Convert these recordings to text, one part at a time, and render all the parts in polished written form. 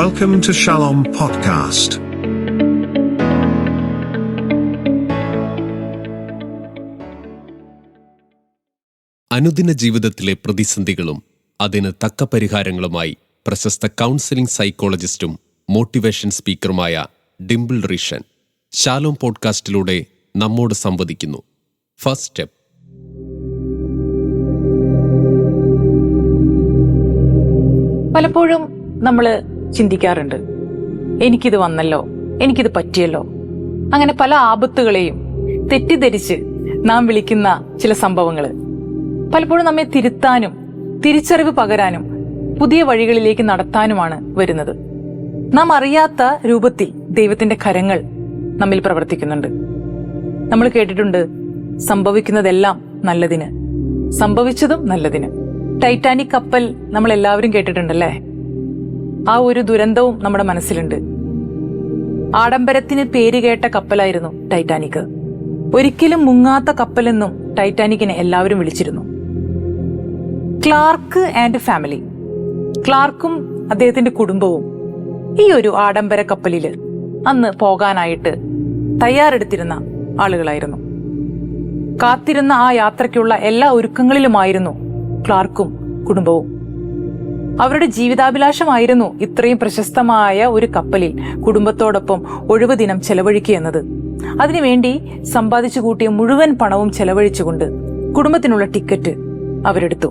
Welcome to Shalom Podcast. അനുദിന ജീവിതത്തിലെ പ്രതിസന്ധികളും അതിന് തക്ക പരിഹാരങ്ങളുമായി പ്രശസ്ത കൗൺസിലിംഗ് സൈക്കോളജിസ്റ്റും മോട്ടിവേഷൻ സ്പീക്കറുമായ ഡിംപിൾ റിഷൻ ഷാലോം പോഡ്കാസ്റ്റിലൂടെ നമ്മോട് സംവദിക്കുന്നു. First step. പലപ്പോഴും നമ്മൾ ചിന്തിക്കാറുണ്ട്, എനിക്കിത് വന്നല്ലോ, എനിക്കിത് പറ്റിയല്ലോ. അങ്ങനെ പല ആപത്തുകളെയും തെറ്റിദ്ധരിച്ച് നാം വിളിക്കുന്ന ചില സംഭവങ്ങൾ പലപ്പോഴും നമ്മെ തിരുത്താനും തിരിച്ചറിവ് പകരാനും പുതിയ വഴികളിലേക്ക് നടത്താനുമാണ് വരുന്നത്. നാം അറിയാത്ത രൂപത്തിൽ ദൈവത്തിന്റെ കരങ്ങൾ നമ്മിൽ പ്രവർത്തിക്കുന്നുണ്ട്. നമ്മൾ കേട്ടിട്ടുണ്ട്, സംഭവിക്കുന്നതെല്ലാം നല്ലതിന്, സംഭവിച്ചതും നല്ലതിന്. ടൈറ്റാനിക് കപ്പൽ നമ്മൾ എല്ലാവരും കേട്ടിട്ടുണ്ടല്ലേ? ആ ഒരു ദുരന്തവും നമ്മുടെ മനസ്സിലുണ്ട്. ആഡംബരത്തിന് പേരുകേട്ട കപ്പലായിരുന്നു ടൈറ്റാനിക്. ഒരിക്കലും മുങ്ങാത്ത കപ്പലെന്നും ടൈറ്റാനിക്കിനെ എല്ലാവരും വിളിച്ചിരുന്നു. ക്ലാർക്ക് ആൻഡ് ഫാമിലി, ക്ലാർക്കും അദ്ദേഹത്തിന്റെ കുടുംബവും ഈ ഒരു ആഡംബര കപ്പലില് അന്ന് പോകാനായിട്ട് തയ്യാറെടുത്തിരുന്ന ആളുകളായിരുന്നു. കാത്തിരുന്ന ആ യാത്രയ്ക്കുള്ള എല്ലാ ഒരുക്കങ്ങളിലുമായിരുന്നു ക്ലാർക്കും കുടുംബവും. അവരുടെ ജീവിതാഭിലാഷമായിരുന്നു ഇത്രയും പ്രശസ്തമായ ഒരു കപ്പലിൽ കുടുംബത്തോടൊപ്പം ഒഴിവു ദിനം ചെലവഴിക്കുക എന്നത്. അതിനുവേണ്ടി സമ്പാദിച്ചു കൂട്ടിയ മുഴുവൻ പണവും ചെലവഴിച്ചുകൊണ്ട് കുടുംബത്തിനുള്ള ടിക്കറ്റ് അവരെടുത്തു.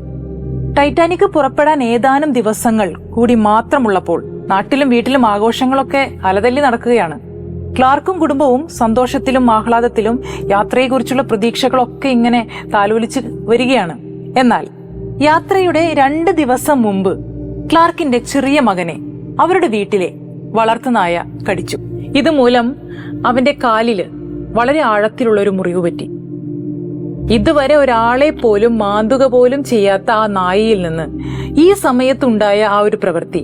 ടൈറ്റാനിക് പുറപ്പെടാൻ ഏതാനും ദിവസങ്ങൾ കൂടി മാത്രമുള്ളപ്പോൾ നാട്ടിലും വീട്ടിലും ആഘോഷങ്ങളൊക്കെ അലതല്ലി നടക്കുകയാണ്. ക്ലാർക്കും കുടുംബവും സന്തോഷത്തിലും ആഹ്ലാദത്തിലും യാത്രയെക്കുറിച്ചുള്ള പ്രതീക്ഷകളൊക്കെ ഇങ്ങനെ താലോലിച്ച് വരികയാണ്. എന്നാൽ യാത്രയുടെ 2 ദിവസം മുമ്പ് ക്ലാർക്കിന്റെ ചെറിയ മകനെ അവരുടെ വീട്ടിലെ വളർത്തുനായ കടിച്ചു. ഇതുമൂലം അവന്റെ കാലില് വളരെ ആഴത്തിലുള്ള ഒരു മുറിവ് പറ്റി. ഇതുവരെ ഒരാളെ പോലും മാന്തുക പോലും ചെയ്യാത്ത ആ നായയിൽ നിന്ന് ഈ സമയത്തുണ്ടായ ആ ഒരു പ്രവൃത്തി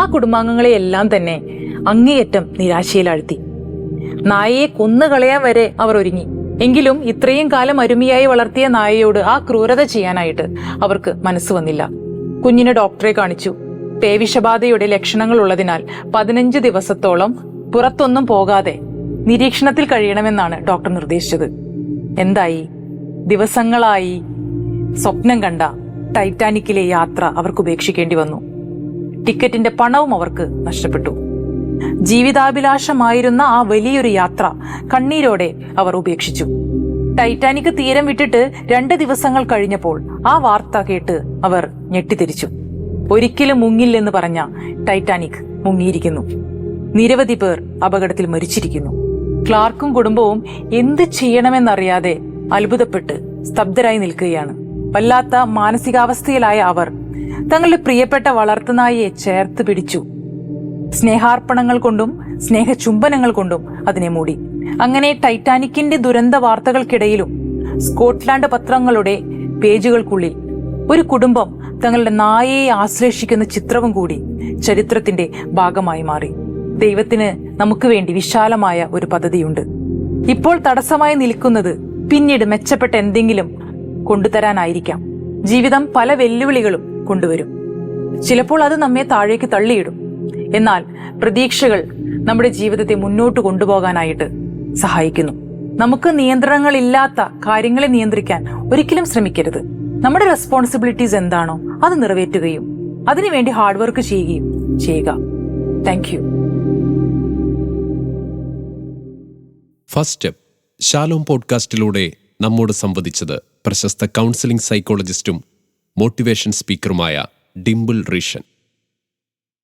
ആ കുടുംബാംഗങ്ങളെ എല്ലാം തന്നെ അങ്ങേയറ്റം നിരാശയിലാഴ്ത്തി. നായയെ കൊന്നുകളയാൻ വരെ അവർ ഒരുങ്ങി. എങ്കിലും ഇത്രയും കാലം അരുമയായി വളർത്തിയ നായയോട് ആ ക്രൂരത ചെയ്യാനായിട്ട് അവർക്ക് മനസ്സ് വന്നില്ല. കുഞ്ഞിനെ ഡോക്ടറെ കാണിച്ചു. പേവിഷബാധയുടെ ലക്ഷണങ്ങൾ ഉള്ളതിനാൽ 15 ദിവസത്തോളം പുറത്തൊന്നും പോകാതെ നിരീക്ഷണത്തിൽ കഴിയണമെന്നാണ് ഡോക്ടർ നിർദ്ദേശിച്ചത്. എന്തായി? ദിവസങ്ങളായി സ്വപ്നം കണ്ട ടൈറ്റാനിക്കിലെ യാത്ര അവർക്ക് ഉപേക്ഷിക്കേണ്ടി വന്നു. ടിക്കറ്റിന്റെ പണവും അവർക്ക് നഷ്ടപ്പെട്ടു. ജീവിതാഭിലാഷമായിരുന്ന ആ വലിയൊരു യാത്ര കണ്ണീരോടെ അവർ ഉപേക്ഷിച്ചു. ടൈറ്റാനിക് തീരം വിട്ടിട്ട് 2 ദിവസങ്ങൾ കഴിഞ്ഞപ്പോൾ ആ വാർത്ത കേട്ട് അവർ ഞെട്ടിത്തിരിച്ചു. ഒരിക്കലും മുങ്ങില്ലെന്ന് പറഞ്ഞ ടൈറ്റാനിക് മുങ്ങിയിരിക്കുന്നു. നിരവധി പേർ അപകടത്തിൽ മരിച്ചിരിക്കുന്നു. ക്ലാർക്കും കുടുംബവും എന്ത് ചെയ്യണമെന്നറിയാതെ അത്ഭുതപ്പെട്ട് സ്തബ്ധരായി നിൽക്കുകയാണ്. വല്ലാത്ത മാനസികാവസ്ഥയിലായ അവർ തങ്ങളുടെ പ്രിയപ്പെട്ട വളർത്തുനായയെ ചേർത്ത് പിടിച്ചു. സ്നേഹാർപ്പണങ്ങൾ കൊണ്ടും സ്നേഹചുംബനങ്ങൾ കൊണ്ടും അതിനെ മൂടി. അങ്ങനെ ടൈറ്റാനിക്കിന്റെ ദുരന്ത വാർത്തകൾക്കിടയിലും സ്കോട്ട്ലാൻഡ് പത്രങ്ങളുടെ പേജുകൾക്കുള്ളിൽ ഒരു കുടുംബം തങ്ങളുടെ നായയെ ആശ്ലേഷിക്കുന്ന ചിത്രവും കൂടി ചരിത്രത്തിന്റെ ഭാഗമായി മാറി. ദൈവത്തിന് നമുക്ക് വേണ്ടി വിശാലമായ ഒരു പദ്ധതിയുണ്ട്. ഇപ്പോൾ തടസ്സമായി നിൽക്കുന്നത് പിന്നീട് മെച്ചപ്പെട്ട എന്തെങ്കിലും കൊണ്ടുതരാനായിരിക്കാം. ജീവിതം പല വെല്ലുവിളികളും കൊണ്ടുവരും. ചിലപ്പോൾ അത് നമ്മെ താഴേക്ക് തള്ളിയിടും. എന്നാൽ പ്രതീക്ഷകൾ നമ്മുടെ ജീവിതത്തെ മുന്നോട്ട് കൊണ്ടുപോകാനായിട്ട് സഹായിക്കുന്നു. നമുക്ക് നിയന്ത്രണങ്ങളില്ലാത്ത കാര്യങ്ങളെ നിയന്ത്രിക്കാൻ ഒരിക്കലും ശ്രമിക്കരുത്. നമ്മുടെ റെസ്പോൺസിബിലിറ്റീസ് എന്താണോ അത് നിറവേറ്റുകയും അതിനുവേണ്ടി ഹാർഡ് വർക്ക് ചെയ്യുക. Thank you. First step. Shalom പോഡ്കാസ്റ്റിലൂടെ നമ്മോട് സംവദിച്ചത് പ്രശസ്ത കൗൺസിലിംഗ് സൈക്കോളജിസ്റ്റും മോട്ടിവേഷൻ സ്പീക്കറുമായ ഡിംപിൾ റിഷൻ.